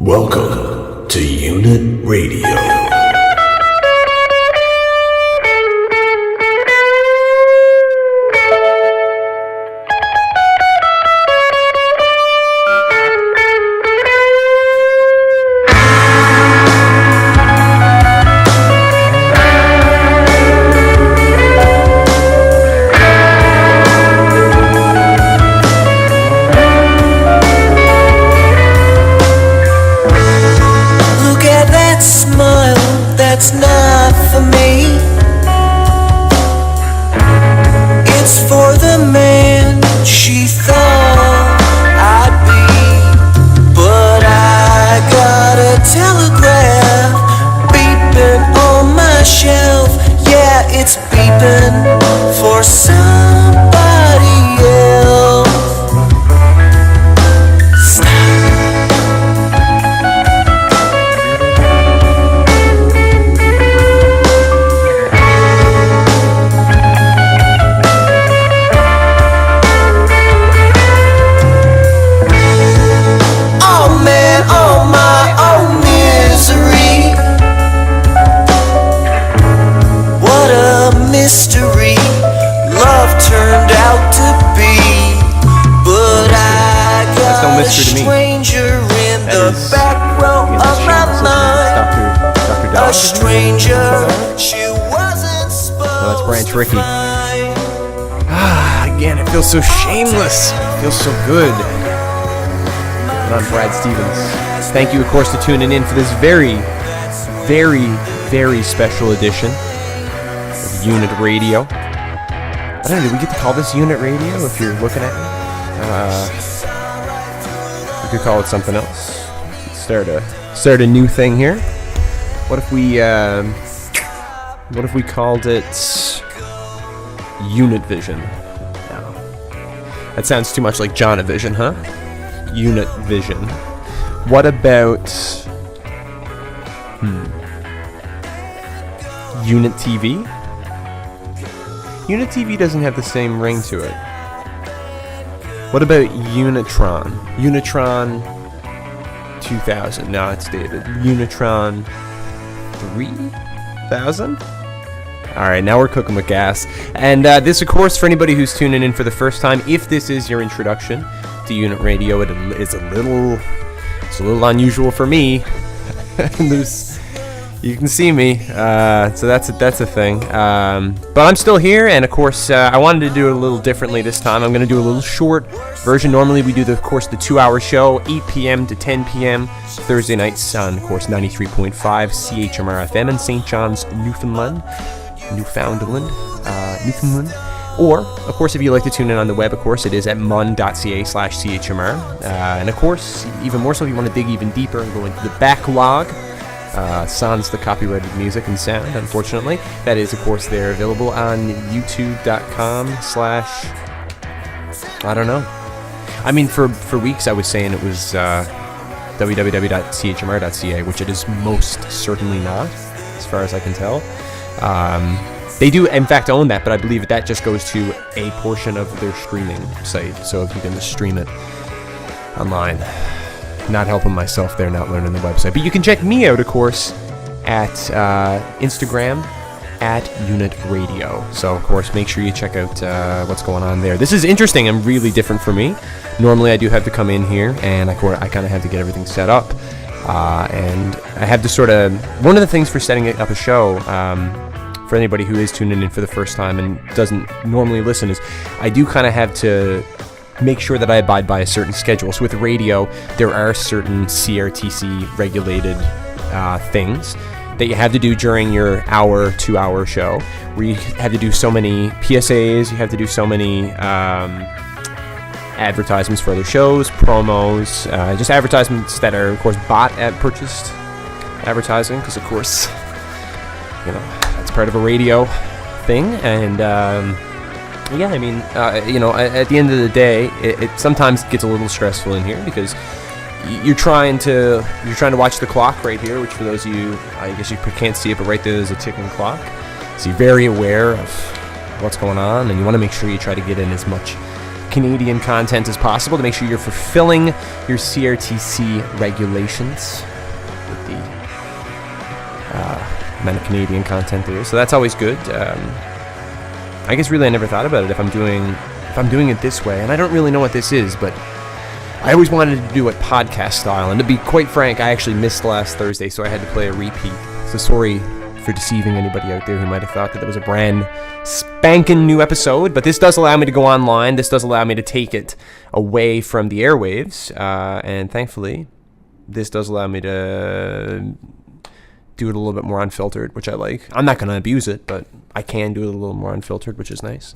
Welcome to Unit Radio. That's not for me. It's for the man she thought I'd be. But I got a telegraph beeping on my shelf. Yeah, it's beeping for somebody else. Mystery love turned out to be, but I got a stranger in the back row of my mind. A stranger, she wasn't supposed Branch to Rickey. find. Again, it feels so shameless. It feels so good. And I'm Brad Stevens. Thank you, of course, for tuning in for this very, very, very special edition of Unit Radio. I don't know, do we get to call this Unit Radio if you're looking at me? We could call it something else. Start a new thing here. What if we called it Unit Vision? No. That sounds too much like Jonavision, huh? Unit Vision. What about Unit TV? Unit TV doesn't have the same ring to it. What about Unitron? Unitron 2000. No, it's dated. Unitron 3000? Alright, now we're cooking with gas. And this, of course, for anybody who's tuning in for the first time, if this is your introduction to Unit Radio, it is a little unusual for me. You can see me, so that's a thing. But I'm still here, and of course, I wanted to do it a little differently this time. I'm going to do a little short version. Normally, we do the 2-hour show, 8 p.m. to 10 p.m. Thursday nights on, of course, 93.5 CHMR FM in St. John's, Newfoundland. Or, of course, if you'd like to tune in on the web, of course, it is at mun.ca/CHMR. And of course, even more so, if you want to dig even deeper and go into the backlog. Sans the copyrighted music and sound, unfortunately. That is, of course, they're available on youtube.com/ I don't know. I mean, for weeks I was saying it was www.chmr.ca, which it is most certainly not, as far as I can tell. They do, in fact, own that, but I believe that just goes to a portion of their streaming site, so if you can just stream it online. Not helping myself there, not learning the website. But you can check me out, of course, at Instagram, at Unit Radio. So, of course, make sure you check out what's going on there. This is interesting and really different for me. Normally, I do have to come in here, and I kind of have to get everything set up. And I have to sort of... One of the things for setting up a show, for anybody who is tuning in for the first time and doesn't normally listen, is I do kind of have to make sure that I abide by a certain schedule. So with radio, there are certain CRTC regulated things that you have to do during your 2-hour show, where you have to do so many PSAs, you have to do so many advertisements for other shows, promos, just advertisements that are, of course, purchased advertising, because, of course, that's part of a radio thing. And yeah, I mean, at the end of the day, it sometimes gets a little stressful in here because you're trying to watch the clock right here, which for those of you, I guess you can't see it, but right there's a ticking clock. So you're very aware of what's going on, and you want to make sure you try to get in as much Canadian content as possible to make sure you're fulfilling your CRTC regulations with the amount of Canadian content there. So that's always good. I guess really I never thought about it if I'm doing it this way, and I don't really know what this is, but I always wanted to do it podcast style. And to be quite frank, I actually missed last Thursday, so I had to play a repeat. So sorry for deceiving anybody out there who might have thought that there was a brand spanking new episode, but this does allow me to go online. This does allow me to take it away from the airwaves, and thankfully this does allow me to do it a little bit more unfiltered, which I like. I'm not going to abuse it, but I can do it a little more unfiltered, which is nice.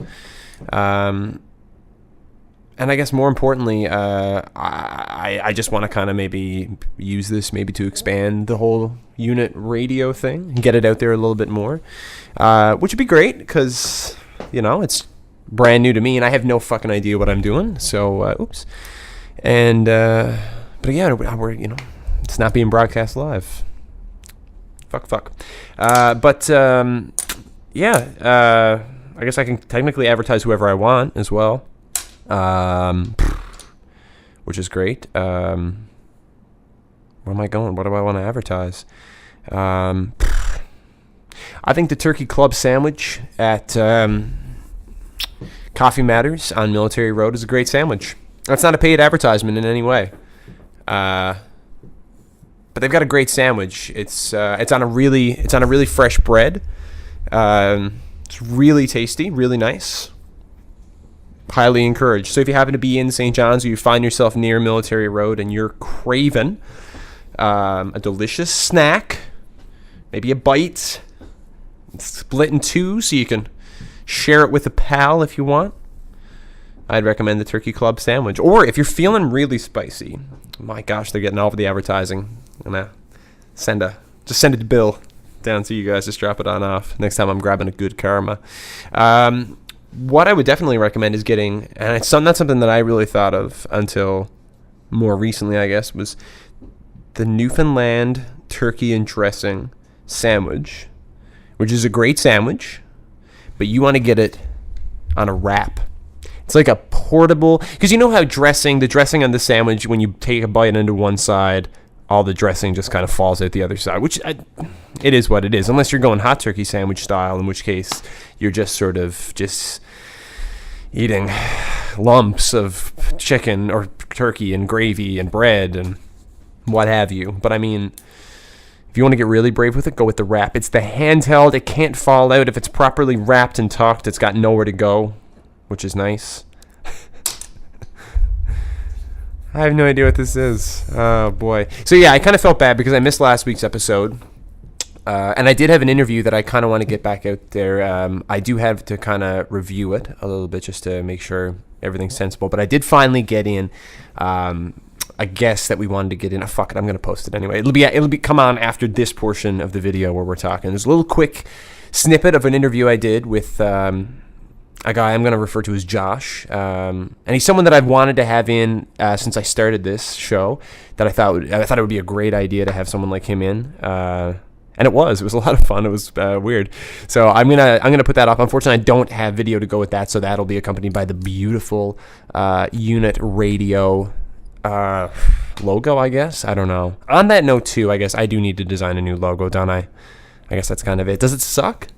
And I guess more importantly, I just want to kind of maybe use this maybe to expand the whole unit radio thing and get it out there a little bit more, which would be great because, you know, it's brand new to me and I have no fucking idea what I'm doing. So, oops. And, but yeah, we're, you know, it's not being broadcast live. Fuck. Yeah, I guess I can technically advertise whoever I want as well. Which is great. Where am I going? What do I want to advertise? I think the Turkey Club sandwich at Coffee Matters on Military Road is a great sandwich. That's not a paid advertisement in any way. But they've got a great sandwich. It's on a really fresh bread. It's really tasty, really nice. Highly encouraged. So if you happen to be in St. John's or you find yourself near Military Road and you're craving a delicious snack, maybe a bite, split in two so you can share it with a pal if you want, I'd recommend the Turkey Club sandwich. Or if you're feeling really spicy, my gosh, they're getting all of the advertising. I'm gonna send a bill down to you guys. Just drop it on off next time I'm grabbing a good karma. What I would definitely recommend is getting, and it's not something that I really thought of until more recently, I guess, was the Newfoundland turkey and dressing sandwich, which is a great sandwich, but you want to get it on a wrap. It's like a portable, because you know how the dressing on the sandwich, when you take a bite into one side, all the dressing just kind of falls out the other side, which it is what it is, unless you're going hot turkey sandwich style, in which case you're just sort of just eating lumps of chicken or turkey and gravy and bread and what have you. But I mean, if you want to get really brave with it, go with the wrap. It's the handheld. It can't fall out. If it's properly wrapped and tucked, it's got nowhere to go, which is nice. I have no idea what this is. Oh, boy. So, yeah, I kind of felt bad because I missed last week's episode. And I did have an interview that I kind of want to get back out there. I do have to kind of review it a little bit just to make sure everything's sensible. But I did finally get in a guest that we wanted to get in. Oh, fuck it, I'm going to post it anyway. It'll be come on after this portion of the video where we're talking. There's a little quick snippet of an interview I did with a guy I'm going to refer to as Josh. And he's someone that I've wanted to have in since I started this show. That I thought it would be a great idea to have someone like him in. And it was a lot of fun. It was weird. So I'm gonna put that up. Unfortunately, I don't have video to go with that, so that'll be accompanied by the beautiful Unit Radio logo, I guess. I don't know. On that note, too, I guess I do need to design a new logo, don't I? I guess that's kind of it. Does it suck?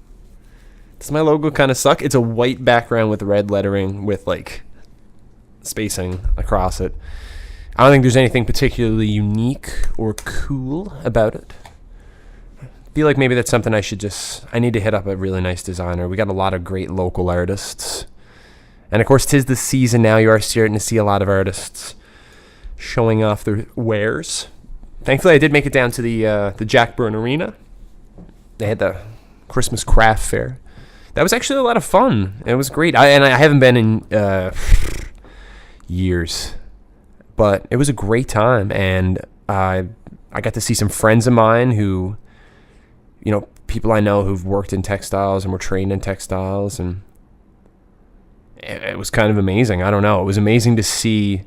Does my logo kind of suck? It's a white background with red lettering with like spacing across it. I don't think there's anything particularly unique or cool about it. I feel like maybe that's something I need to hit up a really nice designer. We got a lot of great local artists. And of course, 'tis the season now. You are starting to see a lot of artists showing off their wares. Thankfully, I did make it down to the Jack Byrne Arena. They had the Christmas craft fair. That was actually a lot of fun. It was great. I haven't been in years. But it was a great time. And I got to see some friends of mine who, you know, people I know who've worked in textiles and were trained in textiles, and it was kind of amazing. I don't know. It was amazing to see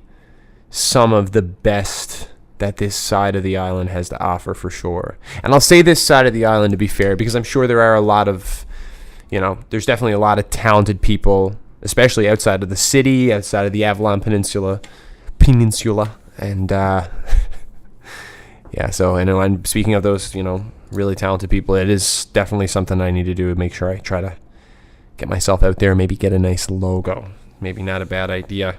some of the best that this side of the island has to offer, for sure. And I'll say this side of the island to be fair, because I'm sure there are a lot of, you know, there's definitely a lot of talented people especially outside of the city, outside of the Avalon Peninsula, and yeah. So I know. I'm speaking of those, really talented people. It is definitely something I need to do. Make sure I try to get myself out there. Maybe get a nice logo. Maybe not a bad idea.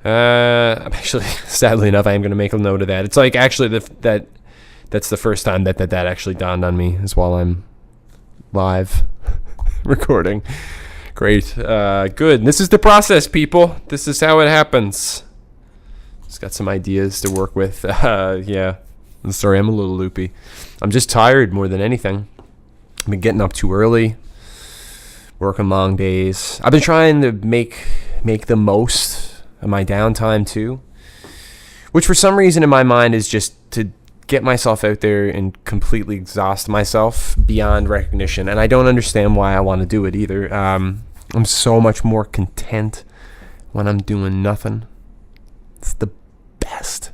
I'm actually, sadly enough, I am going to make a note of that. It's like actually that's the first time that actually dawned on me, is while I'm live recording. Great. Good. This is the process, people. This is how it happens. Just got some ideas to work with. Yeah. I'm sorry, I'm a little loopy. I'm just tired more than anything. I've been getting up too early, working long days. I've been trying to make the most of my downtime too, which for some reason in my mind is just to get myself out there and completely exhaust myself beyond recognition. And I don't understand why I want to do it either. I'm so much more content when I'm doing nothing. It's the best.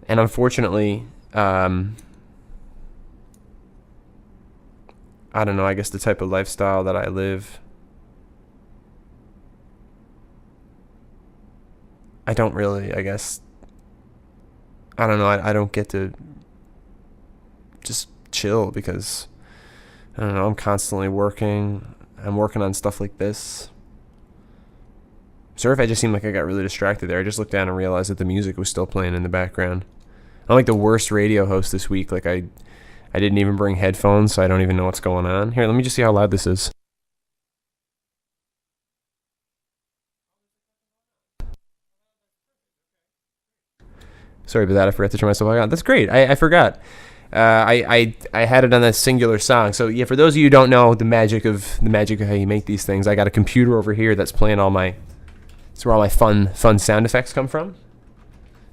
And unfortunately, I don't know, I guess the type of lifestyle that I live, I don't really, I guess, I don't know, I don't get to just chill because, I don't know, I'm constantly working. I'm working on stuff like this. Sorry if I just seemed like I got really distracted there. I just looked down and realized that the music was still playing in the background. I'm like the worst radio host this week. Like I didn't even bring headphones, so I don't even know what's going on. Here, let me just see how loud this is. Sorry about that. I forgot to turn myself back on. That's great. I forgot. I had it on a singular song. So yeah, for those of you who don't know the magic of how you make these things, I got a computer over here that's playing all my. That's where all my fun sound effects come from.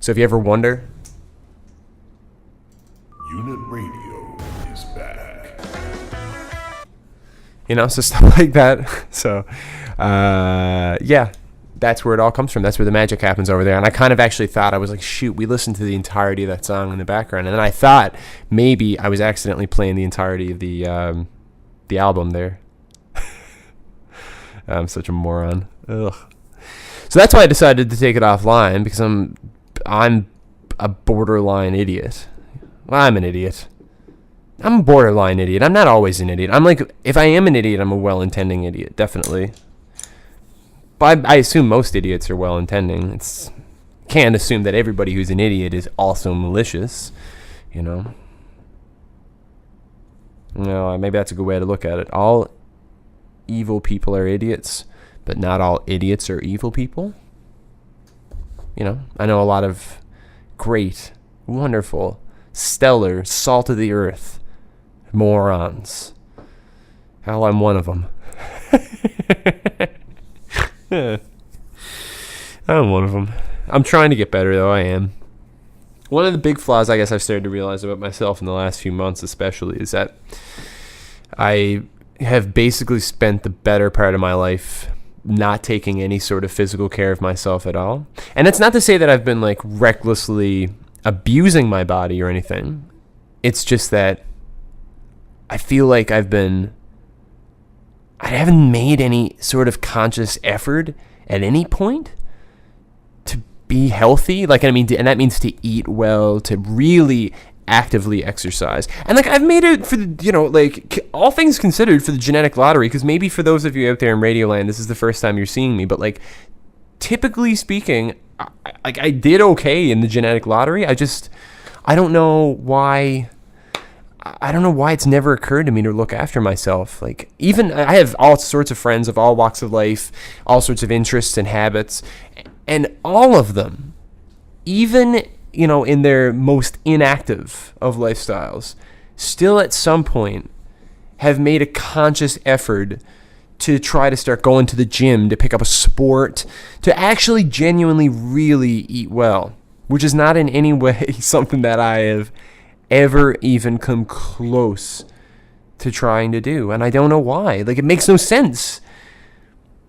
So if you ever wonder, Unit Radio is back. So stuff like that. So yeah, that's where it all comes from. That's where the magic happens over there. And I kind of actually thought, I was like, shoot, we listened to the entirety of that song in the background, and then I thought maybe I was accidentally playing the entirety of the album there. I'm such a moron. Ugh. So that's why I decided to take it offline, because I'm a borderline idiot. Well, I'm an idiot. I'm a borderline idiot. I'm not always an idiot. I'm like, if I am an idiot, I'm a well-intending idiot, definitely. But I assume most idiots are well-intending. Can't assume that everybody who's an idiot is also malicious, No, maybe that's a good way to look at it. All evil people are idiots, but not all idiots are evil people. I know a lot of great, wonderful, stellar, salt of the earth morons. Hell, I'm one of them. I'm one of them. I'm trying to get better, though. I am. One of the big flaws I guess I've started to realize about myself in the last few months especially is that I have basically spent the better part of my life not taking any sort of physical care of myself at all. And it's not to say that I've been like recklessly abusing my body or anything. It's just that I feel like I haven't made any sort of conscious effort at any point to be healthy. Like, I mean, and that means to eat well, to really actively exercise. And like, I've made it for the, all things considered, for the genetic lottery, because maybe for those of you out there in Radioland, this is the first time you're seeing me, but like, typically speaking, I did okay in the genetic lottery. I don't know why it's never occurred to me to look after myself. Like, even I have all sorts of friends of all walks of life, all sorts of interests and habits, and all of them, even, in their most inactive of lifestyles, still at some point have made a conscious effort to try to start going to the gym, to pick up a sport, to actually genuinely really eat well, which is not in any way something that I have ever even come close to trying to do. And I don't know why. Like, it makes no sense.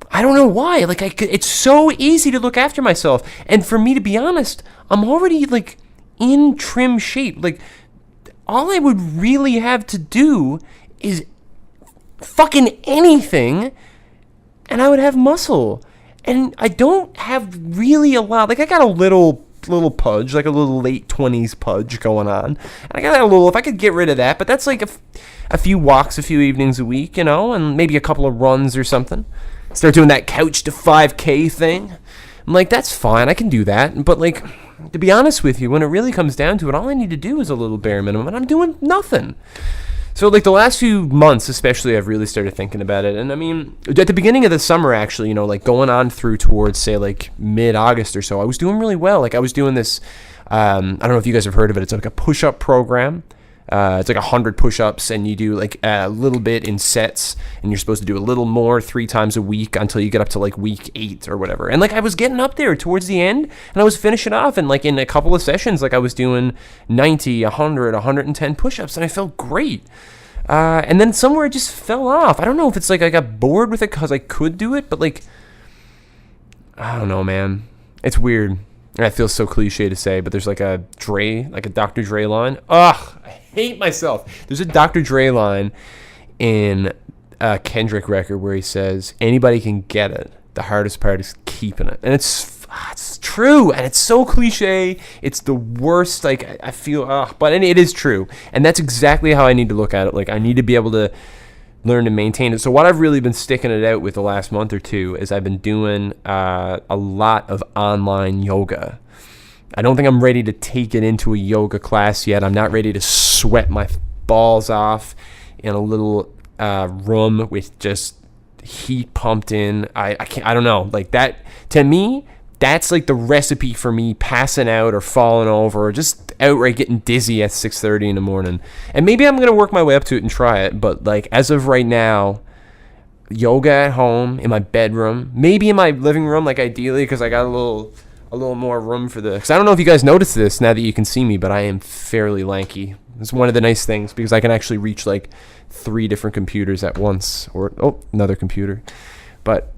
I don't know why. Like, it's so easy to look after myself. And for me, to be honest, I'm already, like, in trim shape. Like, all I would really have to do is fucking anything and I would have muscle. And I don't have really a lot. Like, I got a little pudge, like a little late 20s pudge going on. And I got a little, if I could get rid of that, but that's like a few walks, a few evenings a week, and maybe a couple of runs or something. Start doing that couch to 5K thing. I'm like, that's fine, I can do that. But, like, to be honest with you, when it really comes down to it, all I need to do is a little bare minimum, and I'm doing nothing. So, like, the last few months especially, I've really started thinking about it. And, I mean, at the beginning of the summer, actually, like, going on through towards, say, like, mid-August or so, I was doing really well. Like, I was doing this, I don't know if you guys have heard of it. It's like a push-up program. It's like 100 push-ups, and you do like a little bit in sets, and you're supposed to do a little more 3 times a week until you get up to like week 8 or whatever. And like, I was getting up there towards the end, and I was finishing off, and like in a couple of sessions, like I was doing 90, 100, 110 push-ups, and I felt great. And then somewhere it just fell off. I don't know if it's like I got bored with it because I could do it, but like, I don't know, man. It's weird. That feels so cliche to say, but there's like a Dr. Dre line. Ugh, I hate myself. There's a Dr. Dre line in a Kendrick record where he says, anybody can get it. The hardest part is keeping it. And it's true, and it's so cliche. It's the worst. Like, I feel, but it is true. And that's exactly how I need to look at it. Like, I need to be able to learn to maintain it. So what I've really been sticking it out with the last month or two is I've been doing a lot of online yoga. I don't think I'm ready to take it into a yoga class yet. I'm not ready to sweat my balls off in a little room with just heat pumped in. I don't know. Like, that, to me, that's like the recipe for me passing out or falling over or just outright getting dizzy at 6:30 in the morning. And maybe I'm going to work my way up to it and try it. But like, as of right now, yoga at home, in my bedroom, maybe in my living room, like ideally, because I got a little more room for because I don't know if you guys noticed this now that you can see me, but I am fairly lanky. It's one of the nice things because I can actually reach like 3 different computers at once, or another computer. But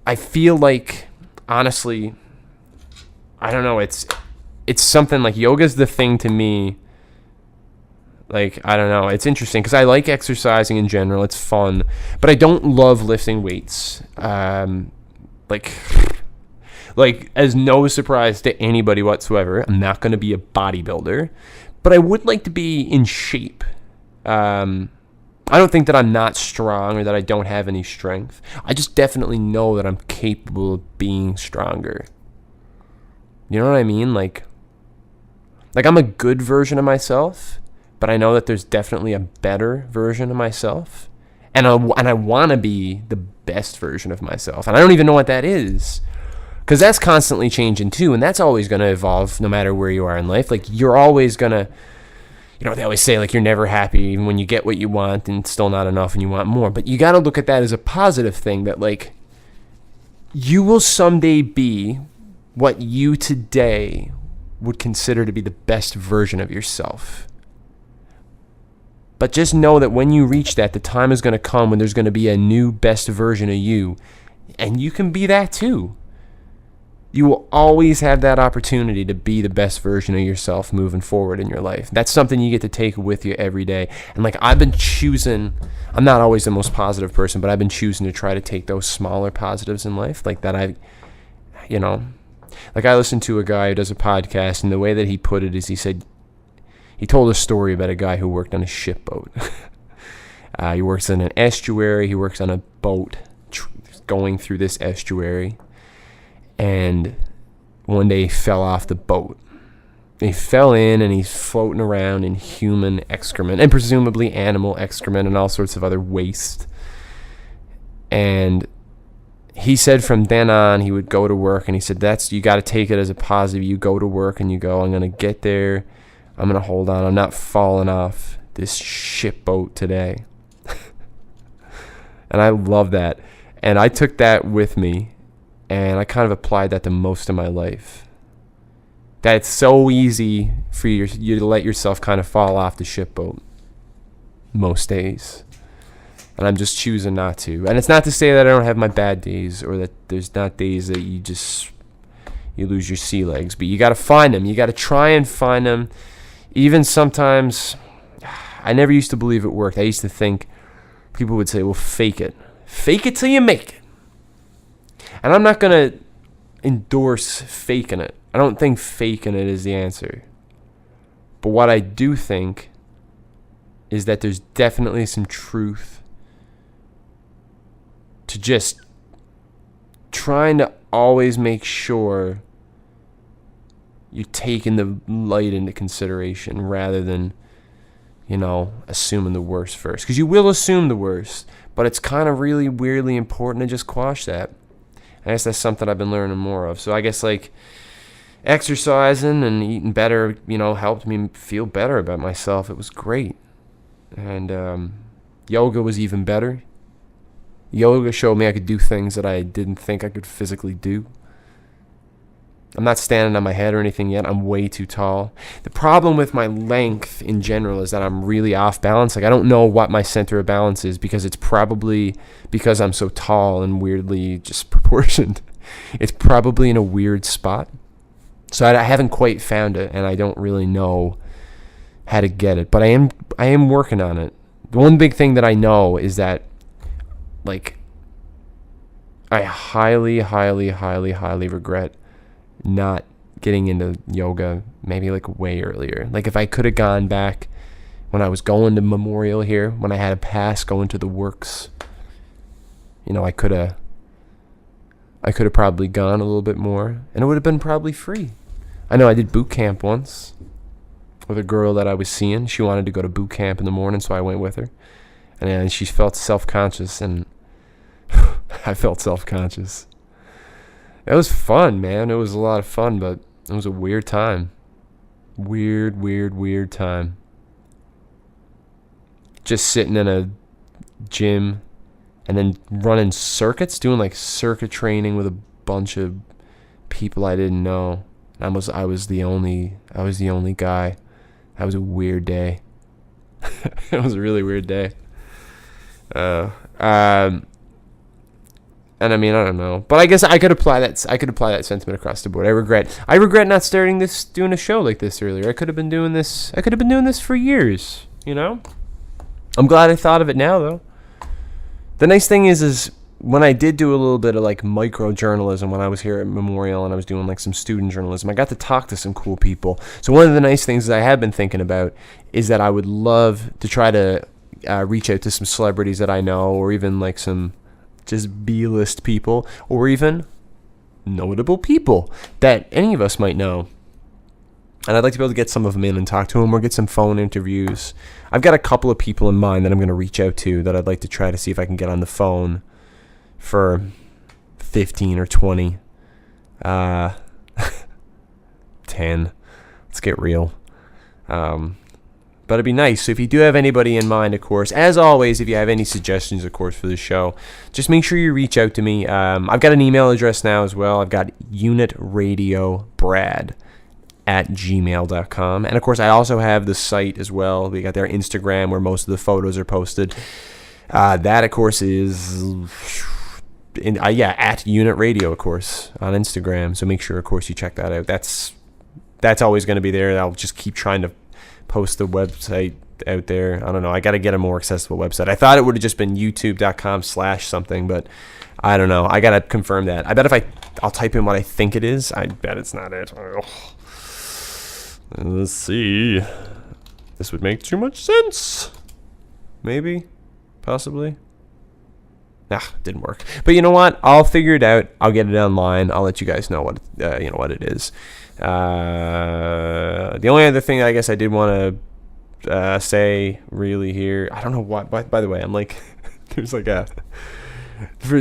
I feel like, honestly, I don't know, it's something like yoga's the thing to me. Like, I don't know, it's interesting because I like exercising in general. It's fun, but I don't love lifting weights. Like, as no surprise to anybody whatsoever, I'm not going to be a bodybuilder, but I would like to be in shape. I don't think that I'm not strong or that I don't have any strength. I just definitely know that I'm capable of being stronger. You know what I mean? Like I'm a good version of myself, but I know that there's definitely a better version of myself. And I want to be the best version of myself. And I don't even know what that is. Because that's constantly changing too, and that's always going to evolve no matter where you are in life. Like, you're always going to, they always say, like, you're never happy even when you get what you want and it's still not enough and you want more. But you got to look at that as a positive thing, that, like, you will someday be what you today would consider to be the best version of yourself. But just know that when you reach that, the time is going to come when there's going to be a new best version of you, and you can be that too. You will always have that opportunity to be the best version of yourself moving forward in your life. That's something you get to take with you every day. And like, I've been choosing, I'm not always the most positive person, but I've been choosing to try to take those smaller positives in life. Like that like I listened to a guy who does a podcast, and the way that he put it is he told a story about a guy who worked on a shipboat. He works in an estuary. He works on a boat going through this estuary. And one day he fell off the boat. He fell in, and he's floating around in human excrement and presumably animal excrement and all sorts of other waste. And he said from then on he would go to work, and he said, you got to take it as a positive. You go to work and you go, I'm going to get there. I'm going to hold on. I'm not falling off this shipboat today. And I love that. And I took that with me. And I kind of applied that to most of my life. That it's so easy for you to let yourself kind of fall off the shipboat most days. And I'm just choosing not to. And it's not to say that I don't have my bad days, or that there's not days that you lose your sea legs. But you got to find them. You got to try and find them. Even sometimes, I never used to believe it worked. I used to think people would say, well, fake it. Fake it till you make it. And I'm not going to endorse faking it. I don't think faking it is the answer. But what I do think is that there's definitely some truth to just trying to always make sure you're taking the light into consideration rather than, assuming the worst first. Because you will assume the worst, but it's kind of really weirdly important to just quash that. I guess that's something I've been learning more of. So I guess exercising and eating better, helped me feel better about myself. It was great. And yoga was even better. Yoga showed me I could do things that I didn't think I could physically do. I'm not standing on my head or anything yet. I'm way too tall. The problem with my length in general is that I'm really off balance. I don't know what my center of balance is because it's probably because I'm so tall and weirdly just proportioned. It's probably in a weird spot. So I haven't quite found it, and I don't really know how to get it. But I am working on it. The one big thing that I know is that, I highly, highly, highly, highly regret not getting into yoga maybe way earlier. If I could have gone back when I was going to Memorial here, when I had a pass going to the works, I could have probably gone a little bit more, and it would have been probably free. I know I did boot camp once with a girl that I was seeing. She wanted to go to boot camp in the morning, so I went with her, and she felt self-conscious, and I felt self-conscious. It was fun, man. It was a lot of fun, but it was a weird time. Weird time. Just sitting in a gym and then running circuits, doing circuit training with a bunch of people I didn't know. I was the only guy. That was a weird day. It was a really weird day. And I mean, I don't know, but I guess I could apply that sentiment across the board. I regret not doing a show like this earlier. I could have been doing this for years, I'm glad I thought of it now, though. The nice thing is when I did do a little bit of micro journalism when I was here at Memorial and I was doing some student journalism, I got to talk to some cool people. So one of the nice things that I have been thinking about is that I would love to try to reach out to some celebrities that I know, or even some just B-list people, or even notable people that any of us might know. And I'd like to be able to get some of them in and talk to them, or get some phone interviews. I've got a couple of people in mind that I'm going to reach out to that I'd like to try to see if I can get on the phone for 15 or 20. 10. Let's get real. But it'd be nice. So if you do have anybody in mind, of course, as always, if you have any suggestions, of course, for the show, just make sure you reach out to me. I've got an email address now as well. I've got unitradiobrad@gmail.com. And, of course, I also have the site as well. We got their Instagram where most of the photos are posted. That, of course, is at Unit Radio, of course, on Instagram. So make sure, of course, you check that out. That's always going to be there. I'll just keep trying to post the website out there. I don't know. I got to get a more accessible website. I thought it would have just been youtube.com/something, but I don't know. I got to confirm that. I bet if I'll type in what I think it is, I bet it's not it. Let's see. This would make too much sense. Maybe. Possibly. Didn't work. But you know what? I'll figure it out. I'll get it online. I'll let you guys know what it is. The only other thing I guess I did want to say really here, I don't know what. By the way, I'm there's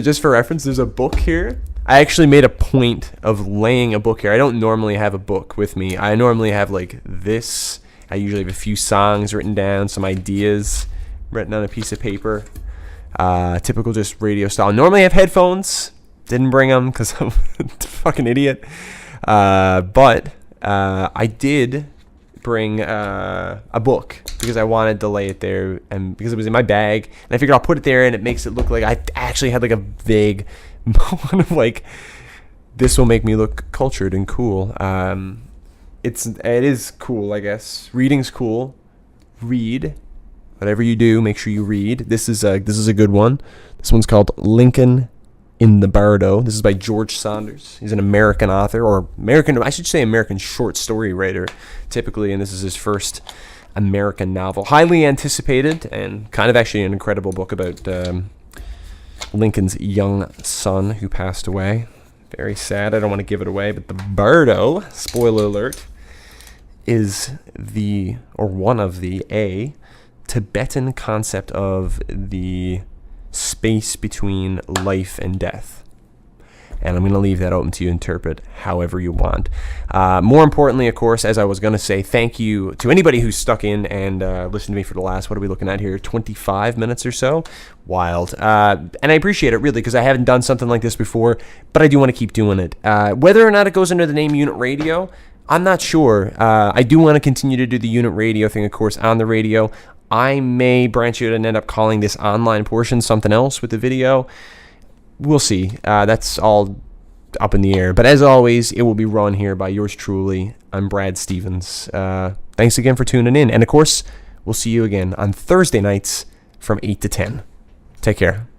just for reference, there's a book here. I actually made a point of laying a book here. I don't normally have a book with me. I normally have this. I usually have a few songs written down, some ideas written on a piece of paper. Typical just radio style. Normally I have headphones. Didn't bring them because I'm a fucking idiot. But I did bring a book because I wanted to lay it there, and because it was in my bag, and I figured I'll put it there and it makes it look like I actually had a vague moment of this will make me look cultured and cool. It is cool, I guess. Reading's cool. Read. Whatever you do, make sure you read. This is a good one. This one's called Lincoln in the Bardo. This is by George Saunders. He's an American author, or American short story writer, typically, and this is his first American novel. Highly anticipated, and kind of actually an incredible book about Lincoln's young son who passed away. Very sad. I don't want to give it away, but the Bardo, spoiler alert, is one of the Tibetan concept of the space between life and death. And I'm going to leave that open to you to interpret however you want. More importantly, of course, as I was going to say, thank you to anybody who's stuck in and listened to me for the last, what are we looking at here, 25 minutes or so? Wild. And I appreciate it, really, because I haven't done something like this before, but I do want to keep doing it. Whether or not it goes under the name Unit Radio, I'm not sure. I do want to continue to do the Unit Radio thing, of course, on the radio. I may branch out and end up calling this online portion something else with the video. We'll see. That's all up in the air. But as always, it will be run here by yours truly. I'm Brad Stevens. Thanks again for tuning in. And of course, we'll see you again on Thursday nights from 8 to 10. Take care.